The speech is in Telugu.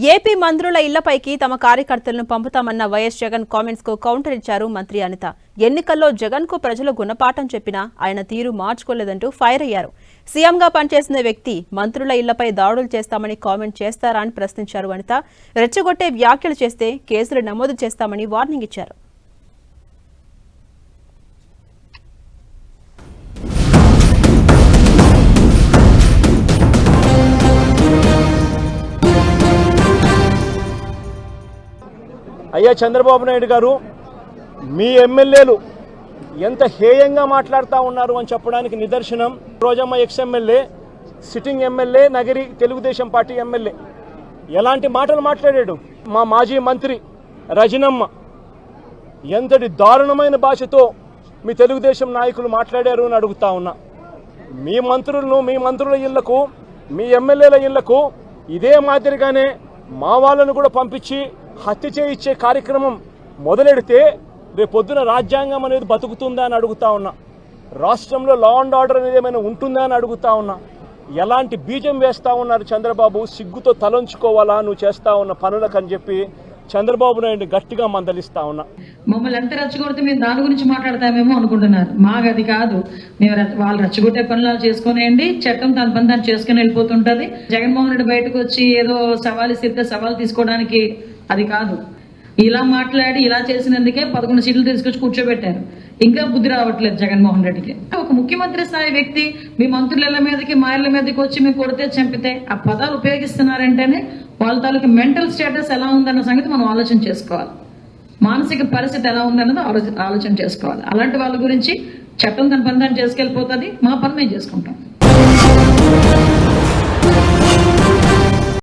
ఏపీ మంత్రుల ఇళ్లపైకి తమ కార్యకర్తలను పంపుతామన్న వైఎస్ జగన్ కామెంట్స్ కు కౌంటర్ ఇచ్చారు మంత్రి అనిత. ఎన్నికల్లో జగన్ కు ప్రజలు గుణపాఠం చెప్పినా ఆయన తీరు మార్చుకోలేదంటూ ఫైర్ అయ్యారు. సీఎంగా పనిచేసిన వ్యక్తి మంత్రుల ఇళ్లపై దాడులు చేస్తామని కామెంట్ చేస్తారా అని ప్రశ్నించారు అనిత. రెచ్చగొట్టే వ్యాఖ్యలు చేస్తే కేసులు నమోదు చేస్తామని వార్నింగ్ ఇచ్చారు. అయ్యా చంద్రబాబు నాయుడు గారు, మీ ఎమ్మెల్యేలు ఎంత హేయంగా మాట్లాడుతూ ఉన్నారు అని చెప్పడానికి నిదర్శనం Rojamma ex MLA, sitting MLA, Nagari Telugu Desam party MLA ఎలాంటి మాటలు మాట్లాడాడు. మా మాజీ మంత్రి రజనమ్మ ఎంతటి దారుణమైన భాషతో మీ తెలుగుదేశం నాయకులు మాట్లాడారు అని అడుగుతా ఉన్నా. మీ మంత్రుల ఇళ్లకు, మీ ఎమ్మెల్యేల ఇళ్లకు ఇదే మాదిరిగానే మా వాళ్ళను కూడా పంపించి హత్య చేయించే కార్యక్రమం మొదలెడితే రేపొద్దున రాజ్యాంగం అనేది బతుకుతుందా అని అడుగుతా ఉన్నా. రాష్ట్రంలో లా అండ్ ఆర్డర్ అనేది ఏమైనా ఉంటుందా అని అడుగుతా ఉన్నా. ఎలాంటి బీజం వేస్తా ఉన్నారు చంద్రబాబు? సిగ్గుతో తలంచుకోవాలా నువ్వు చేస్తా ఉన్న పనులకు అని చెప్పి చంద్రబాబు నాయుడు గట్టిగా మందలిస్తా ఉన్నా. మమ్మల్ని ఎంత రెచ్చగొడితే మేము దాని గురించి మాట్లాడతామేమో అనుకుంటున్నారు. మాకు అది కాదు. మేము వాళ్ళు రెచ్చగొట్టే పనులు చేసుకునేయండి, చట్టం తన పని దాన్ని చేసుకుని వెళ్ళిపోతుంటది. జగన్మోహన్ రెడ్డి బయటకు వచ్చి ఏదో సవాలు ఇస్తే సవాలు తీసుకోవడానికి అది కాదు. ఇలా మాట్లాడి ఇలా చేసినందుకే 11 సీట్లు తీసుకొచ్చి కూర్చోబెట్టారు. ఇంకా బుద్ధి రావట్లేదు జగన్మోహన్ రెడ్డికి. ఒక ముఖ్యమంత్రి స్థాయి వ్యక్తి మీ మంత్రుల మీదకి, మా ఇళ్ల మీదకి వచ్చి మేము కొడితే చంపితే ఆ పదాలు ఉపయోగిస్తున్నారంటేనే వాళ్ళ తాలూకు మెంటల్ స్టేటస్ ఎలా ఉందన్న సంగతి మనం ఆలోచన చేసుకోవాలి. మానసిక పరిస్థితి ఎలా ఉందన్నది ఆలోచన చేసుకోవాలి. అలాంటి వాళ్ళ గురించి చట్టం తన పని దాన్ని చేసుకెళ్ళిపోతుంది. మా పని మేము చేసుకుంటాం.